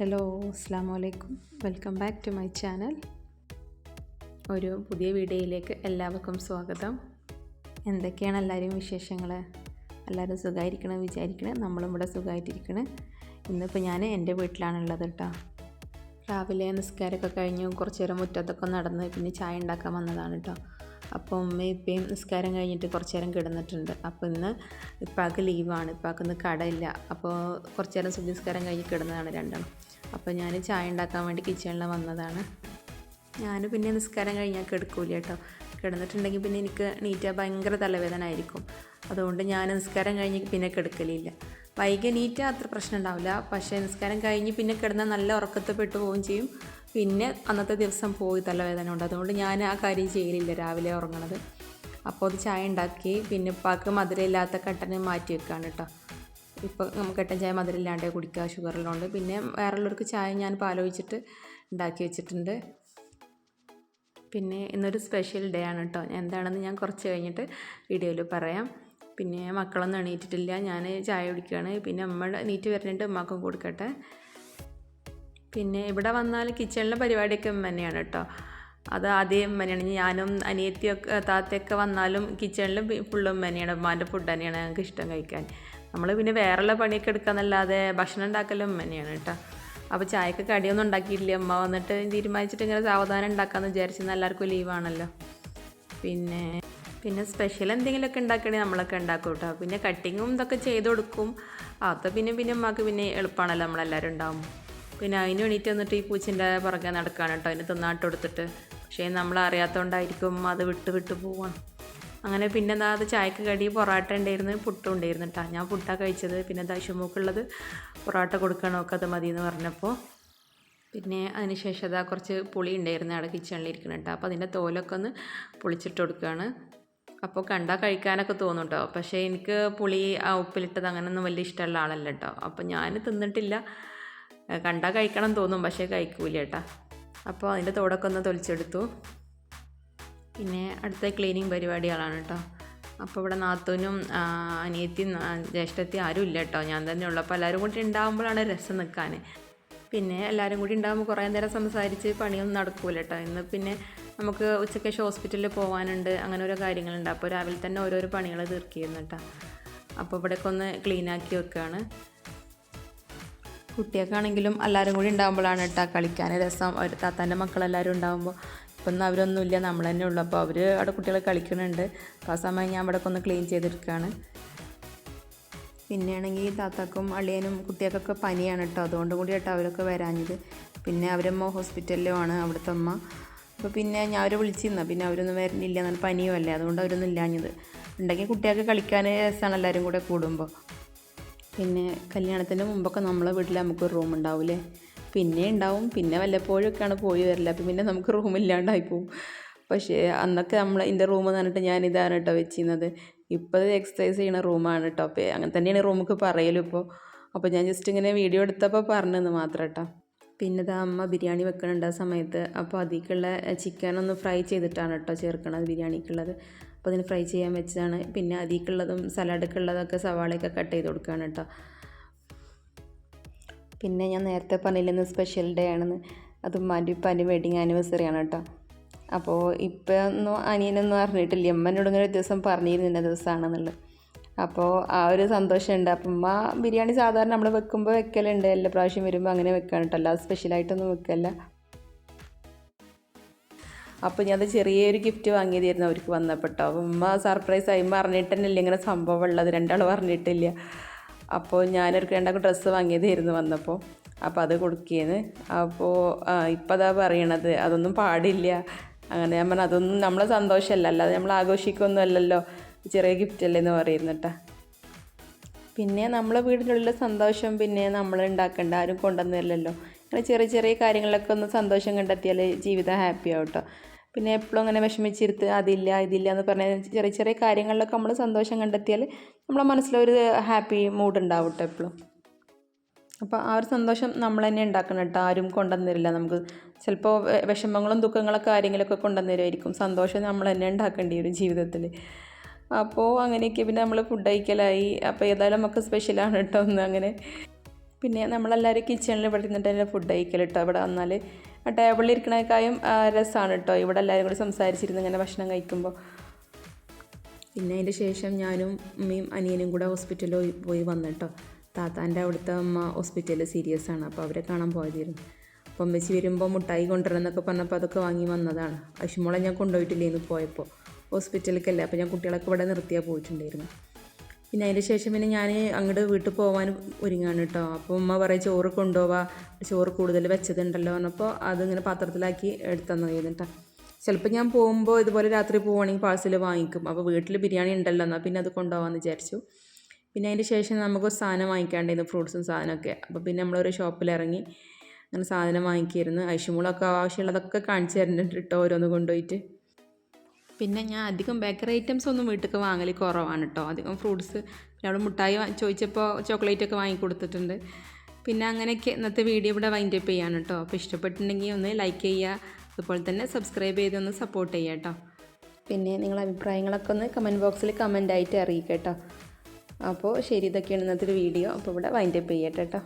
Hello, അസ്സാം വലൈക്കും. Welcome back to my channel. ഒരു പുതിയ വീഡിയോയിലേക്ക് എല്ലാവർക്കും സ്വാഗതം. എന്തൊക്കെയാണ് എല്ലാവരും വിശേഷങ്ങൾ? എല്ലാവരും സുഖമായിരിക്കണം വിചാരിക്കണേ. നമ്മളും ഇവിടെ സുഖമായിട്ടിരിക്കണേ. ഇന്നിപ്പോൾ ഞാൻ എൻ്റെ വീട്ടിലാണുള്ളത് കേട്ടോ. രാവിലെ നിസ്കാരമൊക്കെ കഴിഞ്ഞു കുറച്ച് നേരം മുറ്റത്തൊക്കെ നടന്ന് പിന്നെ ചായ ഉണ്ടാക്കാൻ വന്നതാണ് കേട്ടോ. അപ്പോൾ ഉമ്മയും ഇപ്പയും നിസ്കാരം കഴിഞ്ഞിട്ട് കുറച്ച് നേരം കിടന്നിട്ടുണ്ട്. അപ്പോൾ ഇന്ന് ഇപ്പാക്ക് ലീവാണ്, ഇപ്പാക്ക് ഇന്ന് കടയില്ല. അപ്പോൾ കുറച്ച് നേരം സുബഹി നിസ്കാരം കഴിഞ്ഞ് കിടന്നതാണ് രണ്ടെണ്ണം. അപ്പോൾ ഞാൻ ചായ ഉണ്ടാക്കാൻ വേണ്ടി കിച്ചണിൽ വന്നതാണ്. ഞാൻ പിന്നെ നിസ്കാരം കഴിഞ്ഞാൽ കിടക്കൂല കേട്ടോ. കിടന്നിട്ടുണ്ടെങ്കിൽ പിന്നെ എനിക്ക് നീറ്റാൽ ഭയങ്കര തലവേദന ആയിരിക്കും. അതുകൊണ്ട് ഞാൻ നിസ്കാരം കഴിഞ്ഞ് പിന്നെ കിടക്കലില്ല. വൈകി നീറ്റാൽ അത്ര പ്രശ്നം ഉണ്ടാവില്ല, പക്ഷേ നിസ്കാരം കഴിഞ്ഞ് പിന്നെ കിടന്നാൽ നല്ല ഉറക്കത്തിൽ പെട്ടു പോവുകയും ചെയ്യും. പിന്നെ അന്നത്തെ ദിവസം പോയി തലവേദന ഉണ്ട്. അതുകൊണ്ട് ഞാൻ ആ കാര്യം ചെയ്യലില്ല, രാവിലെ ഉറങ്ങണത്. അപ്പോൾ അത് ചായ ഉണ്ടാക്കി പിന്നെ ഉപ്പാക്ക് മധുരമില്ലാത്ത കട്ടന് മാറ്റി വെക്കുകയാണ് കേട്ടോ. ഇപ്പോൾ കട്ടൻ ചായ മധുരമില്ലാണ്ട് കുടിക്കുക, ഷുഗറിലുണ്ട്. പിന്നെ വേറെയുള്ളവർക്ക് ചായ ഞാൻ പാലൊഴിച്ചിട്ട് ഉണ്ടാക്കി വെച്ചിട്ടുണ്ട്. പിന്നെ ഇന്നൊരു സ്പെഷ്യൽ ഡേ ആണ് കേട്ടോ. എന്താണെന്ന് ഞാൻ കുറച്ച് കഴിഞ്ഞിട്ട് വീഡിയോയിൽ പറയാം. പിന്നെ മക്കളൊന്നും എണീറ്റിട്ടില്ല, ഞാൻ ചായ കുടിക്കുകയാണ്. പിന്നെ അമ്മ എണീറ്റ് വരുന്നുണ്ട്, അമ്മക്കും കൊടുക്കട്ടെ. പിന്നെ ഇവിടെ വന്നാൽ കിച്ചണിലെ പരിപാടിയൊക്കെ ഉമ്മ തന്നെയാണ് കേട്ടോ. അത് ആദ്യം ഉമ്മ തന്നെയാണ്. ഞാനും അനിയത്തിയൊക്കെ താത്തയൊക്കെ വന്നാലും കിച്ചണിലും ഫുള്ളും ഉമ്മ തന്നെയാണ്. ഉമ്മാൻ്റെ ഫുഡ് തന്നെയാണ് ഞങ്ങൾക്ക് ഇഷ്ടം കഴിക്കാൻ. നമ്മൾ പിന്നെ വേറെയുള്ള പണിയൊക്കെ എടുക്കാമെന്നല്ലാതെ ഭക്ഷണം ഉണ്ടാക്കലും ഉമ്മ തന്നെയാണ് കേട്ടോ. അപ്പോൾ ചായക്ക് കടിയൊന്നും ഉണ്ടാക്കിയിട്ടില്ല. അമ്മ വന്നിട്ട് തീരുമാനിച്ചിട്ട് ഇങ്ങനെ സാവധാനം ഉണ്ടാക്കാമെന്ന് വിചാരിച്ചെന്നാൽ എല്ലാവർക്കും ലീവാണല്ലോ. പിന്നെ സ്പെഷ്യൽ എന്തെങ്കിലുമൊക്കെ ഉണ്ടാക്കണമെങ്കിൽ നമ്മളൊക്കെ ഉണ്ടാക്കും കേട്ടോ. പിന്നെ കട്ടിങ്ങും ഇതൊക്കെ ചെയ്ത് കൊടുക്കും. അത് പിന്നെ അമ്മക്ക് പിന്നെ എളുപ്പമാണല്ലോ നമ്മളെല്ലാവരും ഉണ്ടാകുമ്പോൾ. പിന്നെ അതിന് വേണ്ടിയിട്ട് വന്നിട്ട് ഈ പൂച്ചിൻ്റെ പുറകെ നടക്കുകയാണ് കേട്ടോ, അതിന് തിന്നാട്ട് കൊടുത്തിട്ട്. പക്ഷേ നമ്മൾ അറിയാത്തതുകൊണ്ടായിരിക്കും അത് വിട്ട് പോവാണ്. അങ്ങനെ പിന്നെ അത് ചായക്ക് കടി പൊറോട്ട ഉണ്ടായിരുന്നു, പുട്ടും ഉണ്ടായിരുന്നു കേട്ടോ. ഞാൻ പുട്ടാണ് കഴിച്ചത്. പിന്നെ ദശമുക്കുള്ളത് പൊറോട്ട കൊടുക്കണമൊക്കെ അത് മതി എന്ന് പറഞ്ഞപ്പോൾ പിന്നെ അതിന് ശേഷം അതാ കുറച്ച് പുളി ഉണ്ടായിരുന്നു അവിടെ കിച്ചണിലിരിക്കണം കേട്ടോ. അപ്പോൾ അതിൻ്റെ തോലൊക്കെ ഒന്ന് പൊളിച്ചിട്ട് കൊടുക്കുകയാണ്. അപ്പോൾ കണ്ടാൽ കഴിക്കാനൊക്കെ തോന്നും കേട്ടോ. പക്ഷേ എനിക്ക് പുളി ഉപ്പിലിട്ടത് അങ്ങനെയൊന്നും വലിയ ഇഷ്ടമുള്ള ആളല്ല കേട്ടോ. അപ്പോൾ ഞാൻ തിന്നിട്ടില്ല. കണ്ടാൽ കഴിക്കണം തോന്നും, പക്ഷേ കഴിക്കൂല കേട്ടോ. അപ്പോൾ അതിൻ്റെ തോടൊക്കെ ഒന്ന് തൊലിച്ചെടുത്തു. പിന്നെ അടുത്ത ക്ലീനിങ് പരിപാടികളാണ് കേട്ടോ. അപ്പോൾ ഇവിടെ നാത്തൂനും അനിയത്തിയും ജ്യേഷ്ഠത്തിയും ആരും ഇല്ല കേട്ടോ, ഞാൻ തന്നെ ഉള്ളൂ. അപ്പോൾ എല്ലാവരും കൂടി ഉണ്ടാകുമ്പോഴാണ് രസം നിൽക്കാൻ. പിന്നെ എല്ലാവരും കൂടി ഉണ്ടാകുമ്പോൾ കുറേ നേരം സംസാരിച്ച് പണിയൊന്നും നടക്കൂല കേട്ടോ. ഇന്ന് പിന്നെ നമുക്ക് ഉച്ചയ്ക്ക് ഹോസ്പിറ്റലിൽ പോകാനുണ്ട്, അങ്ങനെ ഓരോ കാര്യങ്ങളുണ്ട്. അപ്പോൾ രാവിലെ തന്നെ ഓരോരോ പണികൾ തീർക്കിയിരുന്നു കേട്ടോ. അപ്പോൾ ഇവിടെയൊക്കെ ഒന്ന് ക്ലീനാക്കി വെക്കുകയാണ്. കുട്ടികൾക്കാണെങ്കിലും എല്ലാവരും കൂടി ഉണ്ടാകുമ്പോഴാണ് കേട്ടോ കളിക്കാൻ രസം. ഒരു താത്താൻ്റെ മക്കളെല്ലാവരും ഉണ്ടാകുമ്പോൾ. ഇപ്പം ഒന്നും അവരൊന്നുമില്ല, നമ്മൾ തന്നെ ഉള്ളൂ. അപ്പോൾ അവർ അവിടെ കുട്ടികൾ കളിക്കുന്നുണ്ട്. അപ്പോൾ ആ സമയം ഞാൻ ഇവിടെ ഒന്ന് ക്ലീൻ ചെയ്തെടുക്കുകയാണ്. പിന്നെയാണെങ്കിൽ താത്താക്കും അളിയനും കുട്ടികൾക്കൊക്കെ പനിയാണ് കേട്ടോ. അതുകൊണ്ട് കൂടി കേട്ടോ അവരൊക്കെ വരാഞ്ഞത്. പിന്നെ അവരമ്മ ഹോസ്പിറ്റലിലുമാണ്, അവിടുത്തെ അമ്മ. അപ്പോൾ പിന്നെ ഞാൻ അവരെ വിളിച്ചിരുന്നു, പിന്നെ അവരൊന്നും വരുന്നില്ല, എന്നാൽ പനിയും അല്ലേ, അതുകൊണ്ട് അവരൊന്നും ഇല്ലാഞ്ഞത്. ഉണ്ടെങ്കിൽ കുട്ടികൾക്ക് കളിക്കാൻ രസമാണ് എല്ലാവരും കൂടെ കൂടുമ്പോൾ. പിന്നെ കല്യാണത്തിന് മുമ്പൊക്കെ നമ്മളെ വീട്ടിൽ നമുക്കൊരു റൂം ഉണ്ടാവില്ലേ, പിന്നെ ഉണ്ടാവും. പിന്നെ വല്ലപ്പോഴൊക്കെയാണ് പോയി വരില്ല, അപ്പം പിന്നെ നമുക്ക് റൂമില്ലാണ്ടായി പോവും. പക്ഷേ അന്നൊക്കെ എൻ്റെ റൂം എന്ന് പറഞ്ഞിട്ട് ഞാൻ ഇതാണ് കേട്ടോ വെച്ചിരുന്നത്. ഇപ്പോൾ എക്സസൈസ് ചെയ്യുന്ന റൂമാണ് കേട്ടോ. അപ്പോൾ അങ്ങനെ തന്നെയാണ് റൂമൊക്കെ പറയലും ഇപ്പോൾ. അപ്പോൾ ഞാൻ ജസ്റ്റ് ഇങ്ങനെ വീഡിയോ എടുത്തപ്പോൾ പറഞ്ഞെന്ന് മാത്രം കേട്ടോ. പിന്നെ ഇത് അമ്മ ബിരിയാണി വെക്കണുണ്ട് ആ സമയത്ത്. അപ്പോൾ അതിലേക്കുള്ള ചിക്കനൊന്ന് ഫ്രൈ ചെയ്തിട്ടാണ് കേട്ടോ ചേർക്കണത് ബിരിയാണിക്കുള്ളത്. അപ്പോൾ അതിന് ഫ്രൈ ചെയ്യാൻ വെച്ചതാണ്. പിന്നെ അതിലേക്കുള്ളതും സലാഡൊക്കെ സവാളയൊക്കെ കട്ട് ചെയ്ത് കൊടുക്കുകയാണ് കേട്ടോ. പിന്നെ ഞാൻ നേരത്തെ പറഞ്ഞില്ലെന്ന് സ്പെഷ്യൽ ഡേ ആണെന്ന്, അത് ഉമ്മാൻ്റെ ഉപ്പാൻ്റെ വെഡിങ് ആനിവേഴ്സറി ആണ് കേട്ടോ. അപ്പോൾ ഇപ്പം ഒന്നും അനിയനൊന്നും അറിഞ്ഞിട്ടില്ല. അമ്മേനോട് ഇങ്ങനെ ഒരു ദിവസം പറഞ്ഞിരുന്നില്ല ദിവസമാണെന്നുള്ളത്. അപ്പോൾ ആ ഒരു സന്തോഷമുണ്ട്. അപ്പം ഉമ്മ ബിരിയാണി സാധാരണ നമ്മൾ വെക്കുമ്പോൾ വെക്കലുണ്ട്, എല്ലാ പ്രാവശ്യം വരുമ്പോൾ അങ്ങനെ വെക്കാണ് കേട്ടോ, അല്ലാതെ സ്പെഷ്യലായിട്ടൊന്നും വെക്കല്ല. അപ്പോൾ ഞാനത് ചെറിയൊരു ഗിഫ്റ്റ് വാങ്ങിയതായിരുന്നു അവർക്ക് വന്നപ്പോൾ കേട്ടോ. അപ്പോൾ ഉമ്മ സർപ്രൈസ് ആയി, ഉമ്മ അറിഞ്ഞിട്ട് തന്നെ ഇല്ല ഇങ്ങനെ സംഭവം ഉള്ളത്, രണ്ടാളും അറിഞ്ഞിട്ടില്ല. അപ്പോൾ ഞാനൊരു രണ്ടാൾക്ക് ഡ്രസ്സ് വാങ്ങിയതായിരുന്നു വന്നപ്പോൾ. അപ്പോൾ അത് കൊടുക്കുകയെന്ന്. അപ്പോൾ ഇപ്പം അതാ പറയണത് അതൊന്നും പാടില്ല അങ്ങനെ. ഞാൻ പറഞ്ഞാൽ അതൊന്നും നമ്മളെ സന്തോഷമല്ല, അല്ലാതെ നമ്മൾ ആഘോഷിക്കൊന്നും അല്ലല്ലോ, ചെറിയ ഗിഫ്റ്റ് അല്ലേ എന്ന് പറയുന്നു കേട്ടോ. പിന്നെ നമ്മളെ വീടിനുള്ള സന്തോഷം പിന്നെ നമ്മൾ ഉണ്ടാക്കേണ്ട, ആരും കൊണ്ടുവന്നില്ലല്ലോ. അങ്ങനെ ചെറിയ കാര്യങ്ങളിലൊക്കെ ഒന്ന് സന്തോഷം കണ്ടെത്തിയാൽ ജീവിതം ഹാപ്പി ആവും കേട്ടോ. പിന്നെ എപ്പോഴും അങ്ങനെ വിഷമിച്ചിരുത്ത് ഇതില്ല എന്ന് പറഞ്ഞാൽ ചെറിയ കാര്യങ്ങളിലൊക്കെ നമ്മൾ സന്തോഷം കണ്ടെത്തിയാൽ നമ്മളെ മനസ്സിലൊരു ഹാപ്പി മൂഡ് ഉണ്ടാവും കേട്ടോ എപ്പോഴും. അപ്പോൾ ആ ഒരു സന്തോഷം നമ്മൾ തന്നെ ഉണ്ടാക്കണം കേട്ടോ, ആരും കൊണ്ടുവന്നിരില്ല. നമുക്ക് ചിലപ്പോൾ വിഷമങ്ങളും ദുഃഖങ്ങളൊക്കെ ആരെങ്കിലുമൊക്കെ കൊണ്ടുവന്നിരുമായിരിക്കും. സന്തോഷം നമ്മൾ തന്നെ ഉണ്ടാക്കേണ്ടി വരും ജീവിതത്തിൽ. അപ്പോൾ അങ്ങനെയൊക്കെ പിന്നെ നമ്മൾ ഫുഡ് കഴിക്കലായി. അപ്പോൾ ഏതായാലും നമുക്ക് സ്പെഷ്യലാണ് കേട്ടോ ഒന്ന് അങ്ങനെ. പിന്നെ നമ്മളെല്ലാവരും കിച്ചണിൽ ഇവിടെ ഇരുന്നിട്ട് ഫുഡ് കഴിക്കൽ കേട്ടോ. ഇവിടെ വന്നാൽ ആ ടേബിളിൽ ഇരിക്കണേക്കായും രസമാണ് കേട്ടോ ഇവിടെ എല്ലാവരും കൂടി സംസാരിച്ചിരുന്ന് ഇങ്ങനെ ഭക്ഷണം കഴിക്കുമ്പോൾ. പിന്നെ അതിൻ്റെ ശേഷം ഞാനും ഉമ്മയും അനിയനും കൂടെ ഹോസ്പിറ്റലിൽ പോയി വന്നിട്ടോ. താത്താൻ്റെ അവിടുത്തെ അമ്മ ഹോസ്പിറ്റലിൽ സീരിയസ് ആണ്, അപ്പോൾ അവരെ കാണാൻ പോയതായിരുന്നു. അപ്പം അമ്മച്ചി വരുമ്പോൾ മുട്ടായി കൊണ്ടുവരണം എന്നൊക്കെ പറഞ്ഞപ്പോൾ അതൊക്കെ വാങ്ങി വന്നതാണ്. അശ്മോളെ ഞാൻ കൊണ്ടുപോയിട്ടില്ലേന്ന് പോയപ്പോൾ ഹോസ്പിറ്റലിലേക്കല്ലേ, അപ്പോൾ ഞാൻ കുട്ടികളൊക്കെ ഇവിടെ നിർത്തിയാൽ പോയിട്ടുണ്ടായിരുന്നു. പിന്നെ അതിൻ്റെ ശേഷം പിന്നെ ഞാൻ അങ്ങോട്ട് വീട്ടിൽ പോകാൻ ഒരുങ്ങാണ് കേട്ടോ. അപ്പോൾ ഉമ്മ പറയും ചോറ് കൊണ്ടുപോവാ, ചോറ് കൂടുതൽ വെച്ചതുണ്ടല്ലോ പറഞ്ഞപ്പോൾ അതിങ്ങനെ പാത്രത്തിലാക്കി എടുത്തന്നു കഴിഞ്ഞിട്ടാ. ചിലപ്പോൾ ഞാൻ പോകുമ്പോൾ ഇതുപോലെ രാത്രി പോവുകയാണെങ്കിൽ പാഴ്സൽ വാങ്ങിക്കും. അപ്പോൾ വീട്ടിൽ ബിരിയാണി ഉണ്ടല്ലോ എന്നാൽ പിന്നെ അത് കൊണ്ടുപോകാമെന്ന് വിചാരിച്ചു. പിന്നെ അതിൻ്റെ ശേഷം നമുക്ക് സാധനം വാങ്ങിക്കാണ്ടായിരുന്നു, ഫ്രൂട്ട്സും സാധനമൊക്കെ. അപ്പോൾ പിന്നെ നമ്മളൊരു ഷോപ്പിലിറങ്ങി അങ്ങനെ സാധനം വാങ്ങിക്കായിരുന്നു. ഐഷുമോളൊക്കെ ആവശ്യമുള്ളതൊക്കെ കാണിച്ചു തരുന്നുണ്ട് കേട്ടോ ഓരോന്ന് കൊണ്ടുപോയിട്ട്. പിന്നെ ഞാൻ അധികം ബേക്കറി ഐറ്റംസ് ഒന്നും വീട്ടിലേക്ക് വാങ്ങൽ കുറവാണ് കേട്ടോ. അധികം ഫ്രൂട്ട്സ്, അവിടെ മുട്ടായി ചോദിച്ചപ്പോൾ ചോക്ലേറ്റൊക്കെ വാങ്ങിക്കൊടുത്തിട്ടുണ്ട്. പിന്നെ അങ്ങനെയൊക്കെ ഇന്നത്തെ വീഡിയോ ഇവിടെ വൈൻഡപ്പ് ചെയ്യാണ് കേട്ടോ. അപ്പോൾ ഇഷ്ടപ്പെട്ടിട്ടുണ്ടെങ്കിൽ ഒന്ന് ലൈക്ക് ചെയ്യുക, അതുപോലെ തന്നെ സബ്സ്ക്രൈബ് ചെയ്തൊന്ന് സപ്പോർട്ട് ചെയ്യുക കേട്ടോ. പിന്നെ നിങ്ങളുടെ അഭിപ്രായങ്ങളൊക്കെ ഒന്ന് കമൻറ്റ് ബോക്സിൽ കമൻ്റായിട്ട് അറിയിക്കുക കേട്ടോ. അപ്പോൾ ശരി, ഇതൊക്കെയാണ് ഇന്നത്തെ ഒരു വീഡിയോ. അപ്പോൾ ഇവിടെ വൈൻഡപ്പ് ചെയ്യട്ടെ കേട്ടോ.